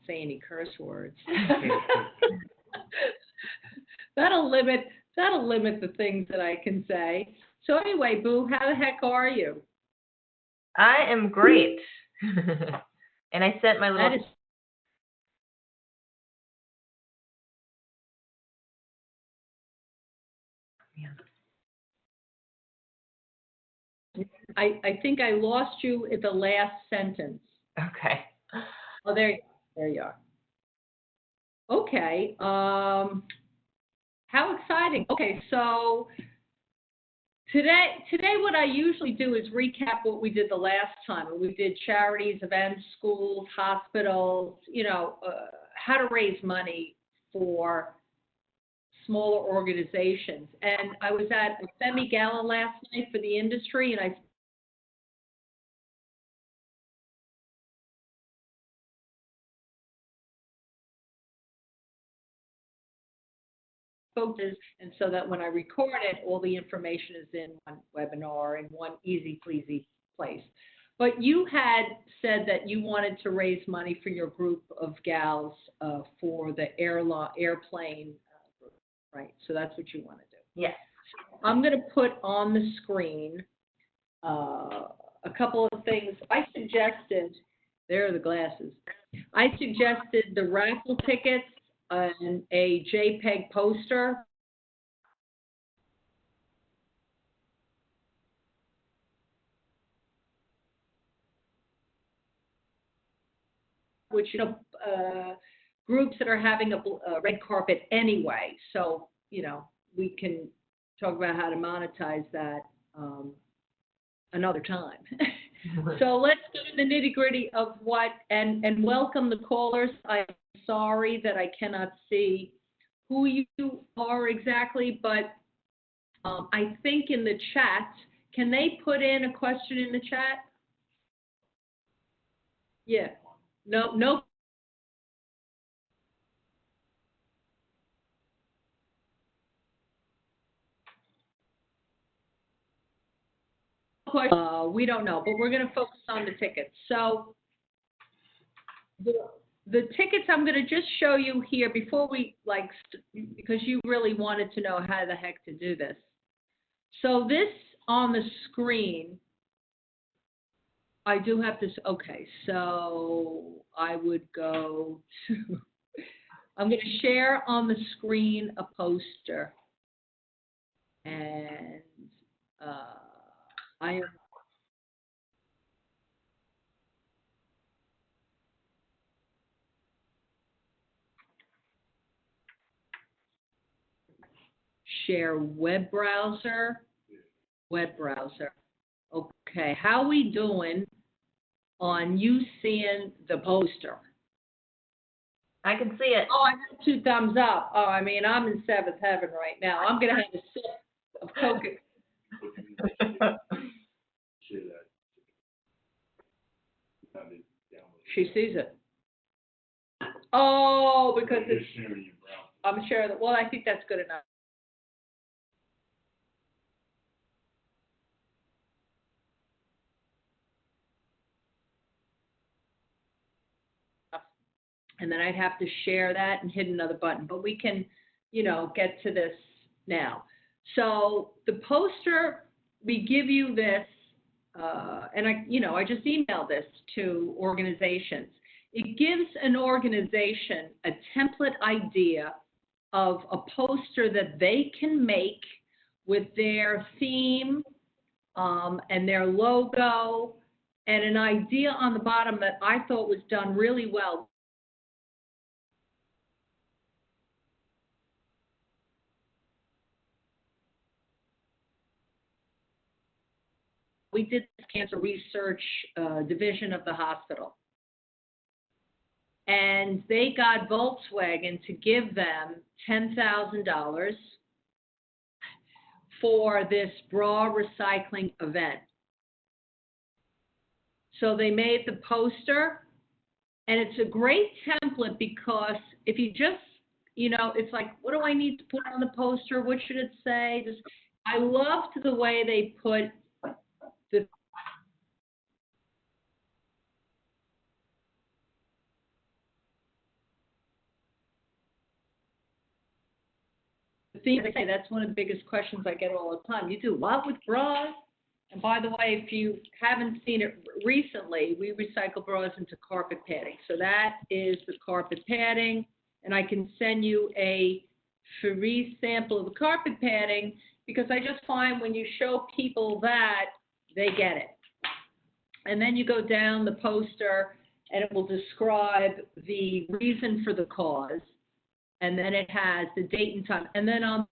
say any curse words. That'll limit the things that I can say. So anyway, Boo, how the heck are you? I am great. And I sent my little... I think I lost you at the last sentence. Okay. Oh, there you are. Okay. How exciting. Okay, so today what I usually do is recap what we did the last time. We did charities, events, schools, hospitals, how to raise money for smaller organizations. And I was at a semi-gala last night for the industry, and I and so that when I record it, all the information is in one webinar in one easy, pleasy place. But you had said that you wanted to raise money for your group of gals for the airplane group, right? So that's what you want to do. Yes. I'm going to put on the screen a couple of things. I suggested, there are the glasses. I suggested the raffle tickets and a JPEG poster. Which, groups that are having a red carpet anyway. So, we can talk about how to monetize that another time. So let's go to the nitty-gritty of what, and welcome the callers. I'm sorry that I cannot see who you are exactly, but I think in the chat, can they put in a question in the chat? Yeah. No. We don't know, but we're going to focus on the tickets. So the tickets I'm going to just show you here before we, because you really wanted to know how the heck to do this. So this on the screen, I do have this, okay, so I would go to, I'm going to share on the screen a poster. And I am share web browser. Okay, how we doing on you seeing the poster? I can see it. Oh, I have 2 thumbs up. Oh, I mean, I'm in 7th heaven right now. I'm going to have a sip of Coke. She sees it. Oh, because it's, I'm sharing it. Well, I think that's good enough. And then I'd have to share that and hit another button. But we can, get to this now. So the poster, we give you this, and I just emailed this to organizations. It gives an organization a template idea of a poster that they can make with their theme and their logo, and an idea on the bottom that I thought was done really well. We did this cancer research division of the hospital. And they got Volkswagen to give them $10,000 for this bra recycling event. So they made the poster, and it's a great template because if you just, it's like, what do I need to put on the poster? What should it say? I loved the way they put theme, as I say, that's one of the biggest questions I get all the time. You do what with bras? And by the way, if you haven't seen it recently, we recycle bras into carpet padding. So that is the carpet padding, and I can send you a free sample of the carpet padding, because I just find when you show people that, they get it. And then you go down the poster, and it will describe the reason for the cause, and then it has the date and time. And then on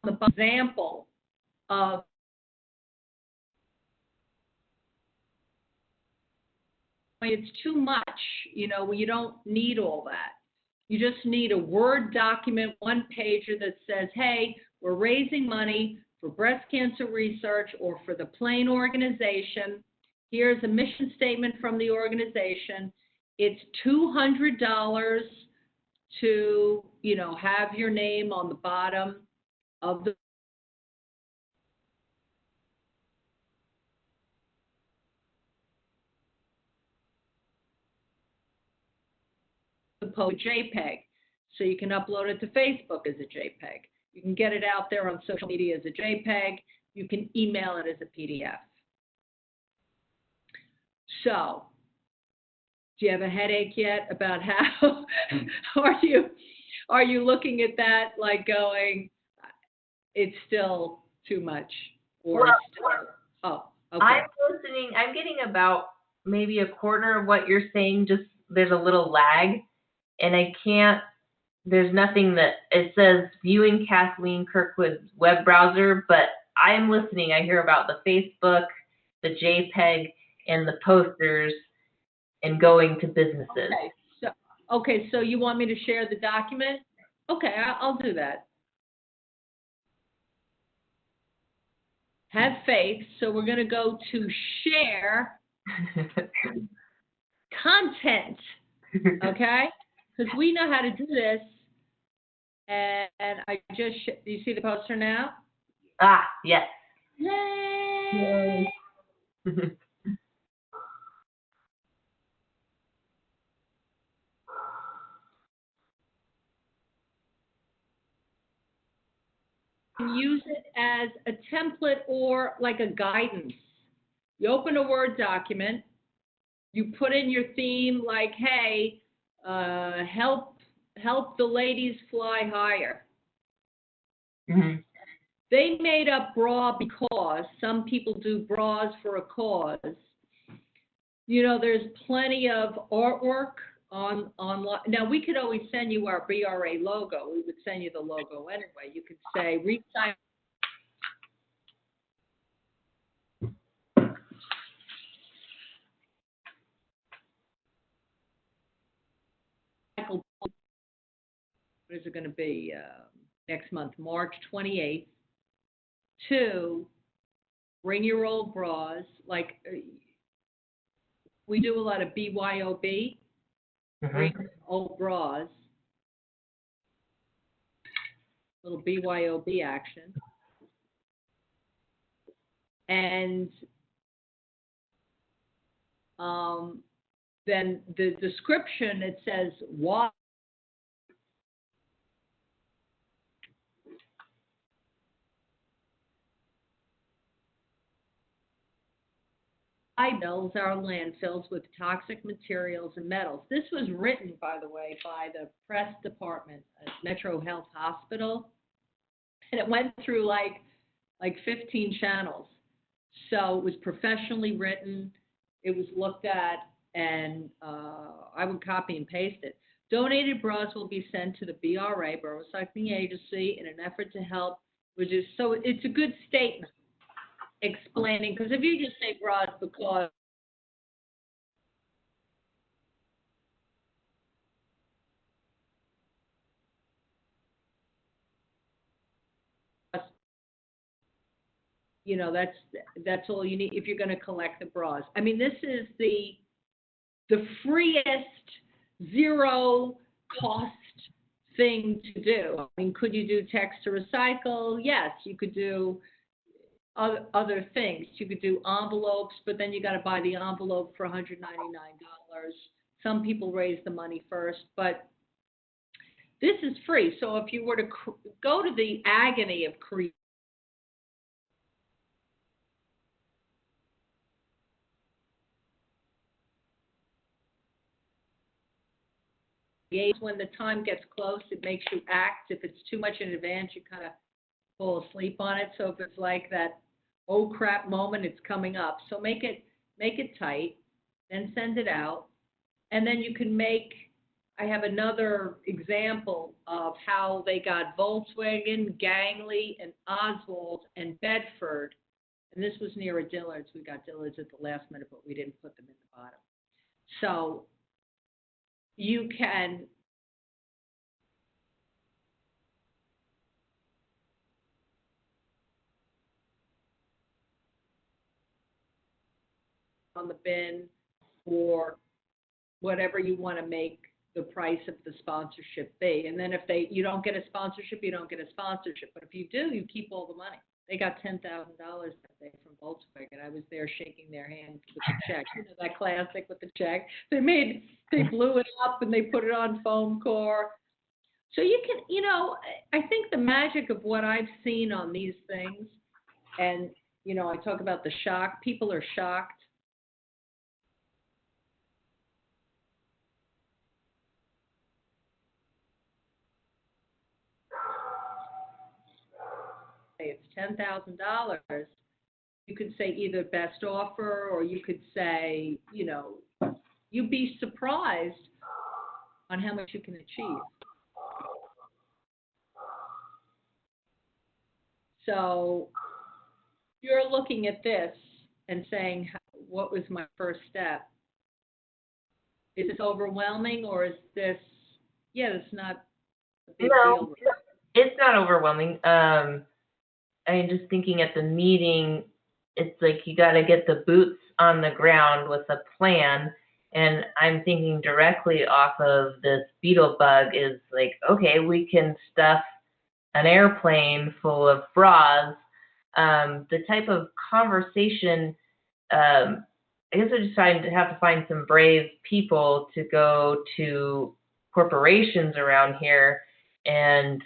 the example of it's too much, you know, you don't need all that. You just need a Word document, one pager that says, hey, we're raising money for breast cancer research or for the Plain organization. Here's a mission statement from the organization. It's $200 to, you know, have your name on the bottom of the JPEG. So you can upload it to Facebook as a JPEG. You can get it out there on social media as a JPEG. You can email it as a PDF. So, do you have a headache yet about how are you looking at that like going, it's still too much, or Well, still, oh, okay. I'm listening. I'm getting about maybe a quarter of what you're saying. Just there's a little lag, and I can't. There's nothing that it says viewing Kathleen Kirkwood's web browser, but I'm listening. I hear about the Facebook, the JPEG, and the posters, and going to businesses. Okay, so you want me to share the document? Okay, I'll do that. Have faith. So we're going to go to share content, okay? Because we know how to do this. And I just, do you see the poster now? Ah, yes. Yay! Use it as a template or like a guidance. You open a Word document, you put in your theme like, hey, help the ladies fly higher. Mm-hmm. They made up bra because some people do bras for a cause. You know, there's plenty of artwork online. Now, we could always send you our B.R.A. logo. We would send you the logo anyway. You could say, recycle. What is it going to be next month, March 28th, to bring your old bras. Like, we do a lot of BYOB, bring old bras, little BYOB action. And then the description, it says why fills our landfills with toxic materials and metals. This was written, by the way, by the press department at Metro Health Hospital, and it went through like 15 channels. So it was professionally written. It was looked at, and I would copy and paste it. Donated bras will be sent to the B.R.A, Borough Recycling Agency, in an effort to help reduce. So it's a good statement explaining, because if you just say bras because you know, that's all you need if you're going to collect the bras. I mean, this is the freest, zero cost thing to do. I mean, could you do text to recycle? Yes, you could do other things. You could do envelopes, but then you got to buy the envelope for $199. Some people raise the money first, but this is free. So if you were to go to the agony of creating when the time gets close, it makes you act. If it's too much in advance, you kind of fall asleep on it. So if it's like that, oh crap moment, it's coming up. So make it tight, then send it out. And then you can make, I have another example of how they got Volkswagen, Gangley, and Oswald, and Bedford. And this was near a Dillard's. We got Dillard's at the last minute, but we didn't put them in the bottom. So you can on the bin or whatever you want to make the price of the sponsorship be. And then if you don't get a sponsorship, you don't get a sponsorship. But if you do, you keep all the money. They got $10,000 that day from Volkswagen. I was there shaking their hand with the check. You know that classic with the check. They blew it up and they put it on foam core. So you can, I think the magic of what I've seen on these things, and, I talk about the shock. People are shocked. It's $10,000. You could say either best offer, or you could say, you'd be surprised on how much you can achieve. So you're looking at this and saying, what was my first step? Is this overwhelming, or is this, it's not a big deal? It's not overwhelming. Just thinking at the meeting, it's like you got to get the boots on the ground with a plan. And I'm thinking directly off of this beetle bug is like, okay, we can stuff an airplane full of bras. The type of conversation, I guess I just have to find some brave people to go to corporations around here. And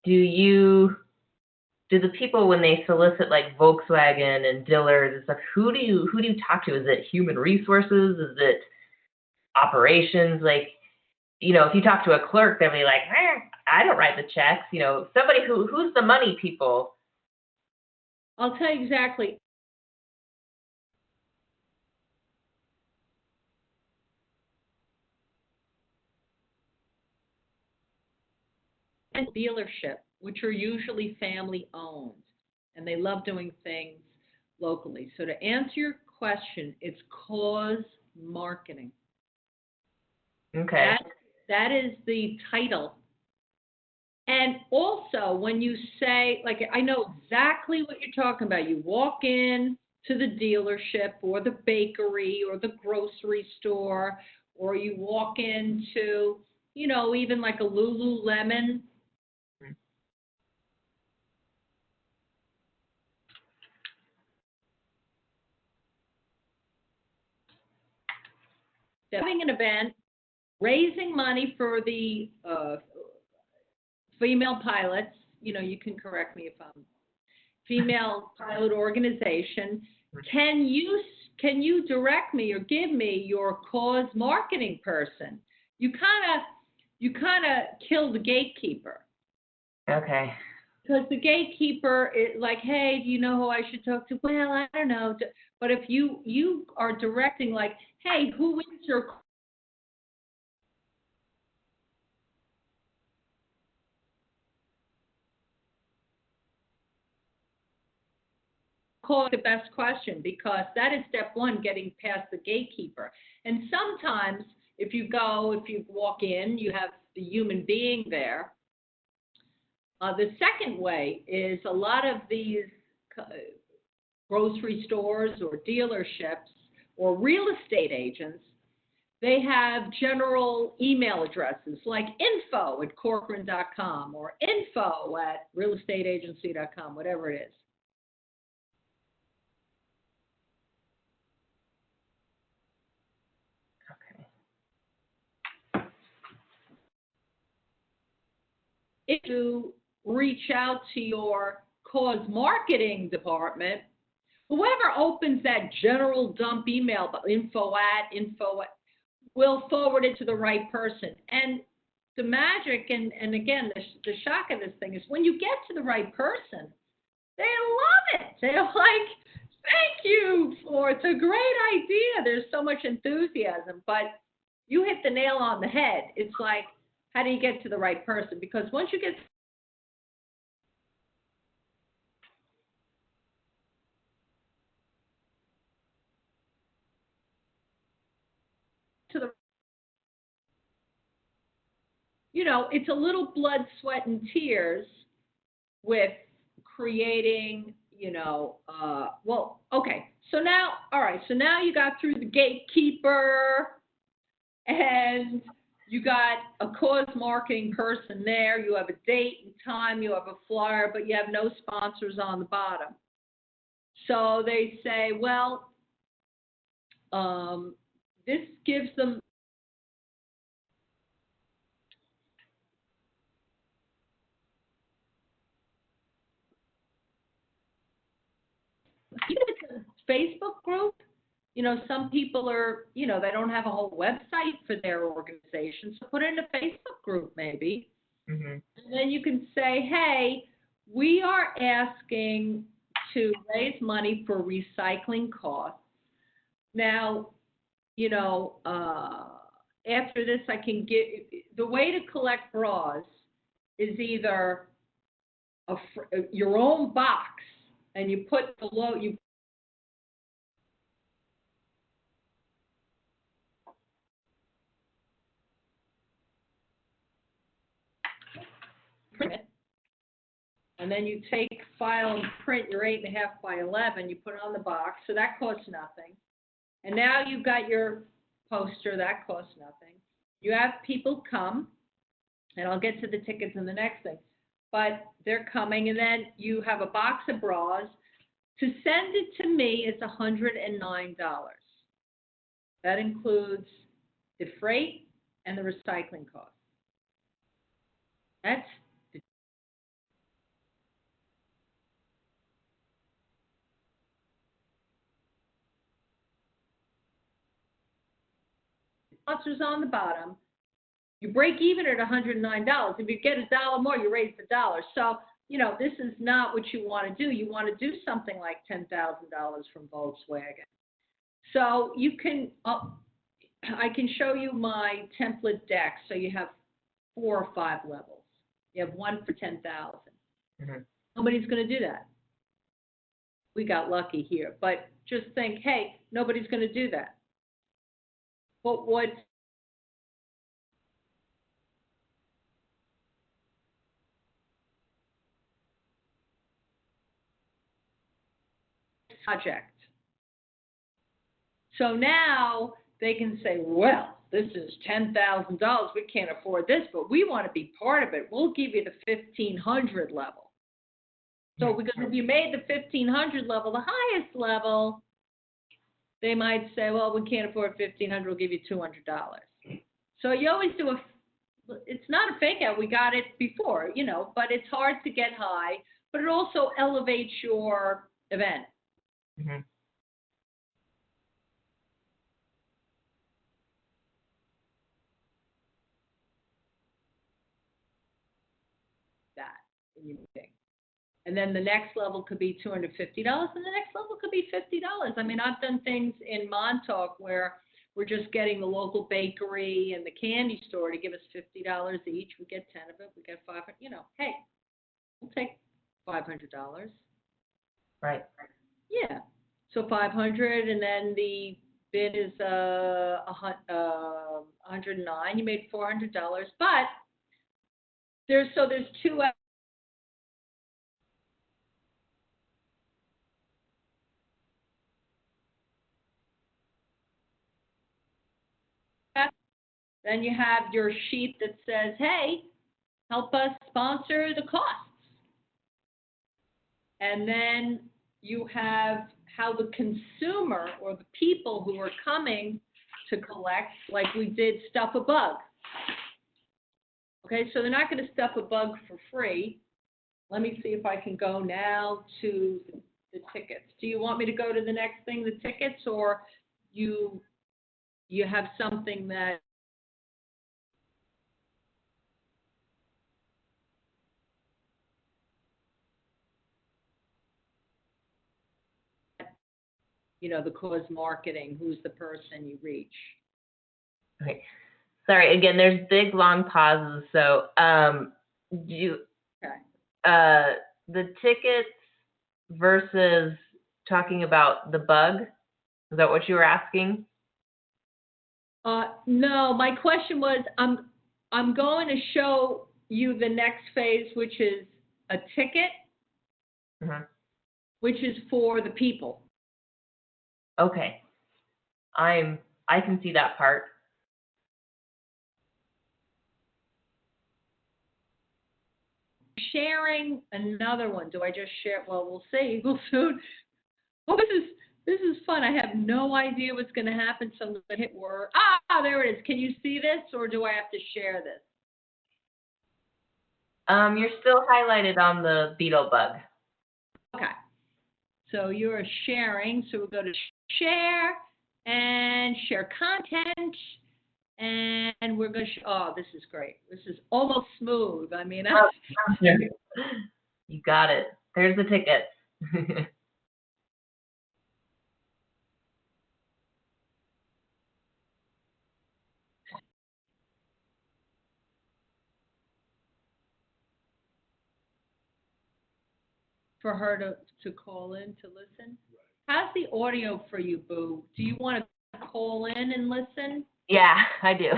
do the people, when they solicit like Volkswagen and Dillard's and stuff, who do you talk to? Is it human resources? Is it operations? Like, if you talk to a clerk, they'll be like, I don't write the checks. Somebody who's the money people? I'll tell you exactly. And dealership, which are usually family owned, and they love doing things locally. So to answer your question, it's cause marketing. Okay. That is the title. And also, when you say, like, I know exactly what you're talking about. You walk in to the dealership or the bakery or the grocery store, or you walk into, even like a Lululemon. Having an event, raising money for the female pilots. You can correct me if I'm female pilot organization. Can you direct me or give me your cause marketing person? You kind of kill the gatekeeper. Okay. Because the gatekeeper is like, hey, do you know who I should talk to? Well, I don't know. But if you are directing, like, hey, who is your call the best question, because that is step one, getting past the gatekeeper. And sometimes if you walk in, you have the human being there. The second way is a lot of these grocery stores or dealerships or real estate agents, They have general email addresses like info@corcoran.com or info@realestateagency.com, whatever it is. Okay. If you reach out to your cause marketing department, whoever opens that general dump email, info at, will forward it to the right person. And the magic, and again, the shock of this thing is when you get to the right person, they love it. They're like, thank you it's a great idea. There's so much enthusiasm, but you hit the nail on the head. It's like, how do you get to the right person? Because once you get to the, it's a little blood, sweat, and tears with creating, well, okay. So now, all right. So now you got through the gatekeeper and you got a cause marketing person there. You have a date and time. You have a flyer, but you have no sponsors on the bottom. So they say, well, this gives them even if it's a Facebook group, some people are, they don't have a whole website for their organization, so put it in a Facebook group maybe. Mm-hmm. And then you can say, hey, we are asking to raise money for recycling costs. Now, after this, I can get, the way to collect bras is either your own box, and you put below, you print it, and then you take, file, and print your 8.5 by 11, you put it on the box, so that costs nothing. And now you've got your poster, that costs nothing. You have people come, and I'll get to the tickets in the next thing, but they're coming, and then you have a box of bras. To send it to me, it's $109. That includes the freight and the recycling costs. That's sponsors on the bottom. You break even at $109. If you get $1 more, you raise the dollar. So, this is not what you want to do. You want to do something like $10,000 from Volkswagen. So you can, I can show you my template deck. So you have 4 or 5 levels. You have one for 10,000. Mm-hmm. Nobody's going to do that. We got lucky here, but just think, hey, nobody's going to do that. But what project? So now they can say, well, this is $10,000. We can't afford this, but we want to be part of it. We'll give you the 1,500 level. So because if you made the 1,500 level the highest level, they might say, well, we can't afford 1,500. We'll give you $200. So you always do it's not a fake out. We got it before, but it's hard to get high, but it also elevates your event. Mm-hmm. That in your meeting. And then the next level could be $250, and the next level could be $50. I mean, I've done things in Montauk where we're just getting the local bakery and the candy store to give us $50 each. We get 10 of it. We get 500. Hey, we'll take $500. Right. Yeah. So 500, and then the bid is 109. You made $400, but there's 2. Then you have your sheet that says, hey, help us sponsor the costs. And then you have how the consumer or the people who are coming to collect, like we did stuff a bug. Okay, so they're not going to stuff a bug for free. Let me see if I can go now to the tickets. Do you want me to go to the next thing, the tickets, or you have something that the cause marketing, who's the person you reach? Okay. Sorry, again, there's big, long pauses. So the tickets versus talking about the bug, is that what you were asking? No, my question was, I'm going to show you the next phase, which is a ticket, which is for the people. Okay. I can see that part. Sharing another one. Do I just share? Well, we'll see. We'll soon. Oh, this is fun. I have no idea what's going to happen, so I'm going to hit word. There it is. Can you see this, or do I have to share this? You're still highlighted on the beetle bug. Okay. So you're sharing. So we'll go to share and share content. And we're going to, this is great. This is almost smooth. I mean, you got it. There's the ticket. For her to call in to listen. How's the audio for you, Boo? Do you want to call in and listen? Yeah, I do.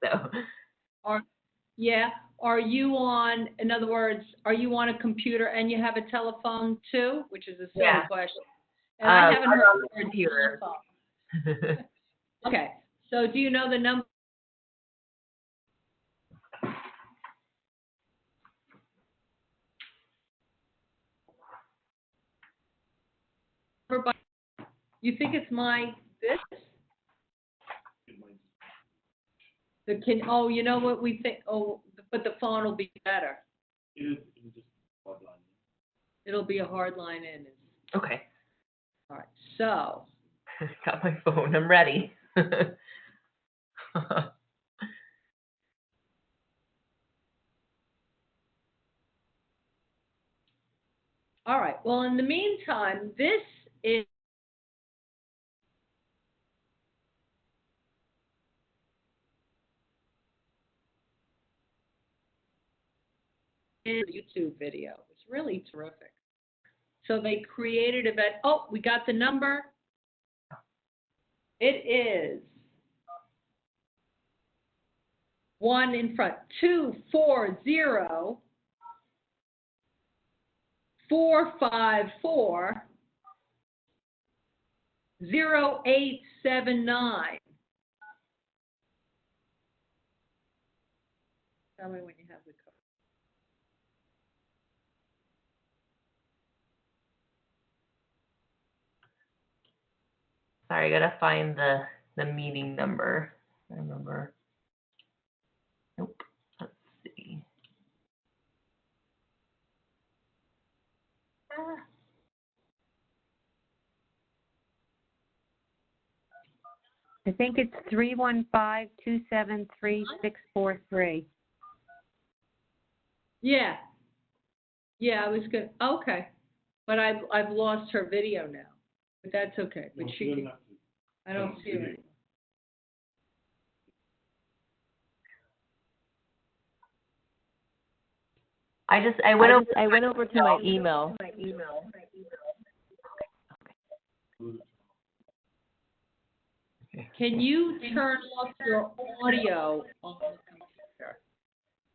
So. Are you on, in other words, are you on a computer and you have a telephone too? Which is a silly question. And I haven't heard of a computer. Okay, so do you know the number? You think it's this? You know what we think? But the phone will be better. It'll be a hard line in. Okay. All right. So. Got my phone. I'm ready. All right. Well, in the meantime, this is a YouTube video. It's really terrific. So they created a vet. Oh, we got the number. It is 1 in front. 240 454 0879. Tell me when you have the code. Sorry, I gotta find the meeting number. I remember. Nope. Let's see. I think it's 315-273-643. Yeah. Yeah, I was good. Okay. But I've lost her video now. But that's okay. But she can, I don't see her. I went over to my email. Can you turn off your audio on the computer?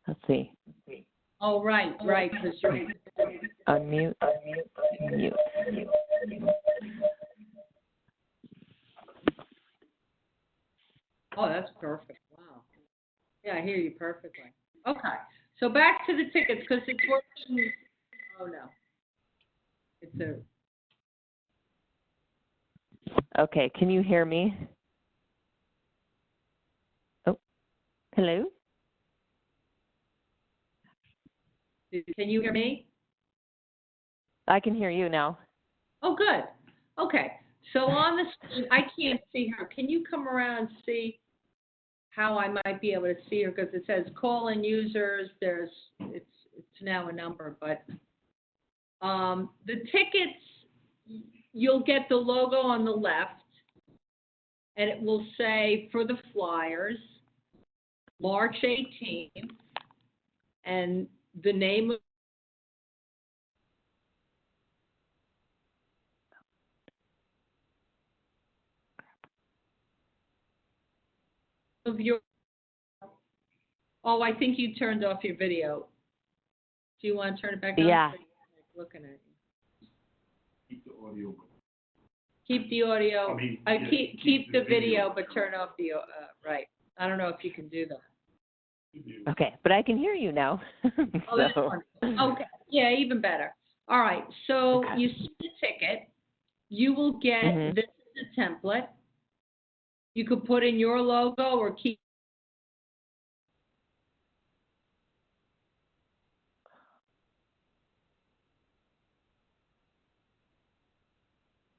Let's see. Oh, right, because you're... Unmute, mute. Oh, that's perfect. Wow. I hear you perfectly. Okay, so back to the tickets, because it's working. Oh, no. It's a, Okay, can you hear me? Oh, hello? can you hear me? I can hear you now. Oh, good. Okay, so on the screen, I can't see her. Can you come around and see how I might be able to see her? Because it says call-in users, it's now a number, but the tickets, you'll get the logo on the left, and it will say for the Flyers, March 18th, and the name of your, oh, I think you turned off your video. Do you want to turn it back on? Yeah. Looking at you. Keep the audio. Keep the audio. Yeah, keep the video, but turn off the, right. I don't know if you can do that. Okay, but I can hear you now. Oh, that's wonderful. Okay, yeah, even better. All right, so Okay. you see the ticket. You will get, this is a template. You could put in your logo or keep.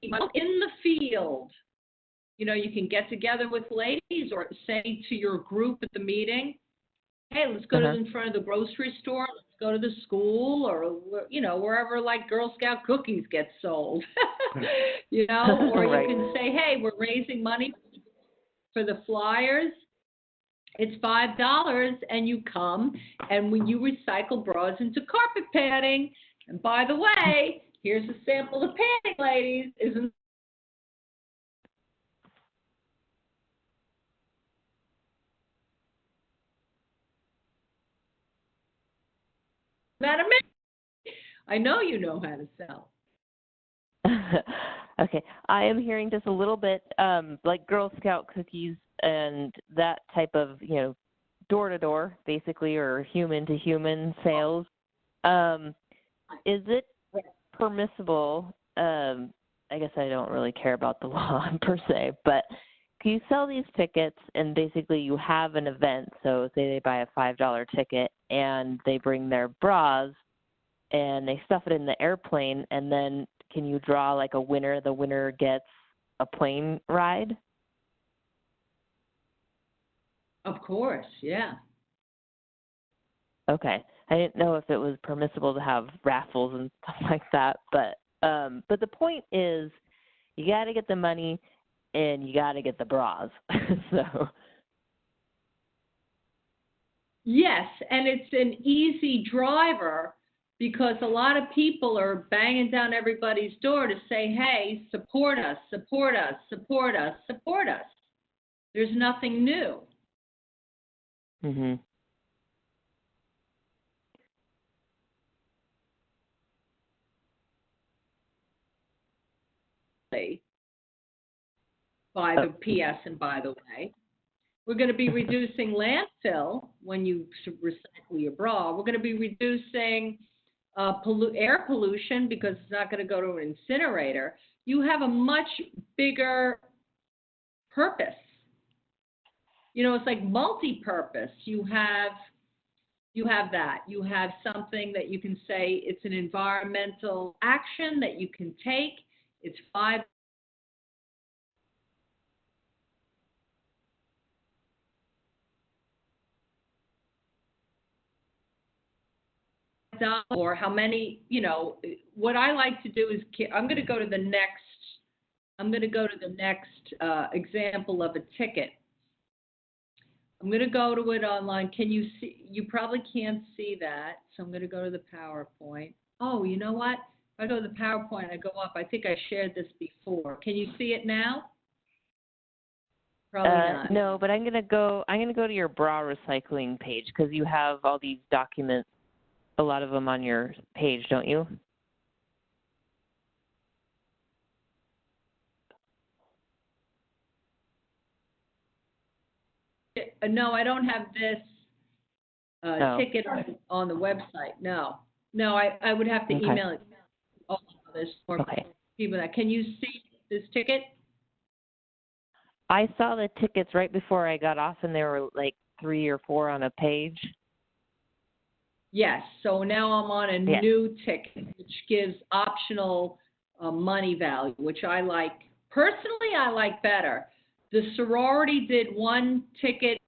In the field, you know, you can get together with ladies or say to your group at the meeting, hey, let's go to in front of the grocery store, let's go to the school, or, you know, wherever like Girl Scout cookies get sold, you know, or Right. you can say, hey, we're raising money for the Flyers. It's $5, and you come, and when you recycle bras into carpet padding, and by the way, here's a sample of padding, ladies. Isn't that amazing? I know you know how to sell. Okay, I am hearing just a little bit like Girl Scout cookies and that type of, you know, door-to-door, basically, or human-to-human sales. Is it permissible, I guess I don't really care about the law per se, but can you sell these tickets and basically you have an event, so say they buy a $5 ticket and they bring their bras and they stuff it in the airplane, and then can you draw like a winner? The winner gets a plane ride? Of course, yeah. Okay. I didn't know if it was permissible to have raffles and stuff like that, but the point is you got to get the money and you got to get the bras. So Yes, and it's an easy driver because a lot of people are banging down everybody's door to say, hey, support us, support us, support us, support us. There's nothing new. mhm. By the PS and by the way, we're going to be reducing landfill when you recycle your bra. We're going to be reducing air pollution because it's not going to go to an incinerator. You have a much bigger purpose. You know, it's like multi-purpose. You have that. You have something that you can say it's an environmental action that you can take. It's $5. Or how many, you know, what I like to do is I'm going to go to the next example of a ticket. I'm going to go to it online. Can you see? You probably can't see that. So I'm going to go to the PowerPoint. Oh, you know what? If I go to the PowerPoint, I go up. I think I shared this before. Can you see it now? Probably not. No, but I'm gonna go to your bra recycling page because you have all these documents, a lot of them on your page, don't you? No, I don't have this. No. ticket on the website. No, I would have to Okay. email it. Oh, there's more Okay. people that. Can you see this ticket? I saw the tickets right before I got off, and there were like 3 or 4 on a page. Yes. So now I'm on a Yes. new ticket, which gives optional money value, which I like. Personally, I like better. The sorority did one ticket.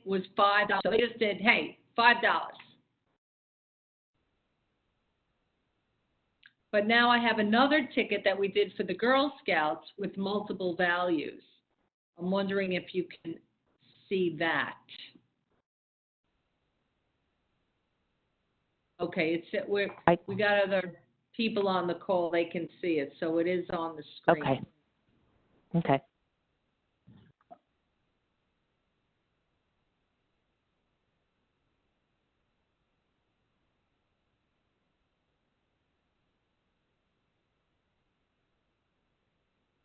Was $5. So they just did, hey, $5. But now I have another ticket that we did for the Girl Scouts with multiple values. I'm wondering if you can see that. Okay, we got other people on the call, they can see it, so it is on the screen. Okay. Okay.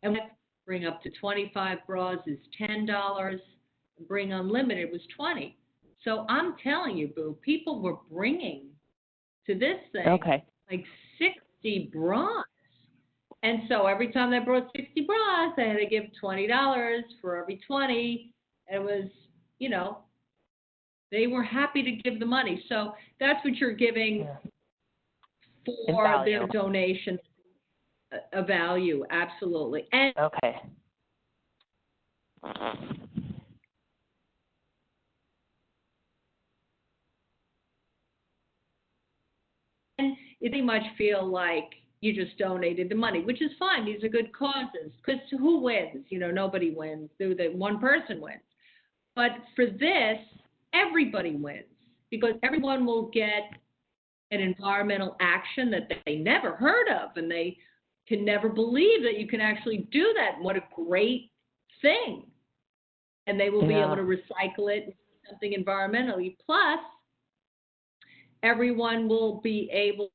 And bring up to 25 bras is $10. Bring unlimited was 20. So I'm telling you, Boo, people were bringing to this thing Okay. like 60 bras. And so every time they brought 60 bras, they had to give $20 for every 20. It was, they were happy to give the money. So that's what you're giving for their donation, a value, absolutely. And Okay. you pretty much feel like you just donated the money, which is fine. These are good causes. Because who wins? Nobody wins. The one person wins. But for this, everybody wins because everyone will get an environmental action that they never heard of, and they can never believe that you can actually do that. What a great thing. And they will be able to recycle it, something environmentally. Plus, everyone will be able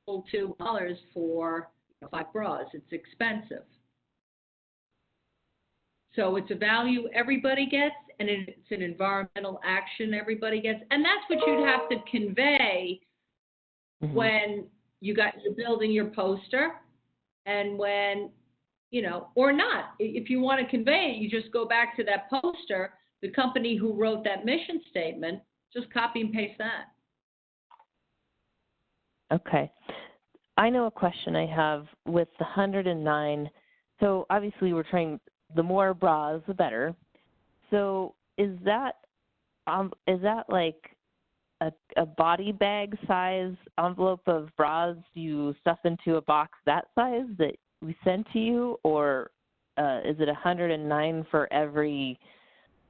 to $2 for 5 bras. It's expensive. So it's a value everybody gets, and it's an environmental action everybody gets. And that's what you'd have to convey when you're building your poster, and when, or not. If you want to convey it, you just go back to that poster, the company who wrote that mission statement, just copy and paste that. Okay. I know a question I have with the 109. So obviously we're trying, the more bras, the better. So is that like a body bag size envelope of bras you stuff into a box that size that we send to you, or is it 109 for every,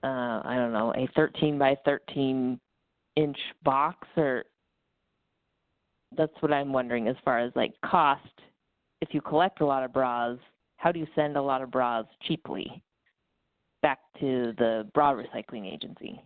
I don't know, a 13 by 13 inch box? Or that's what I'm wondering as far as like cost. If you collect a lot of bras, how do you send a lot of bras cheaply back to the bra recycling agency?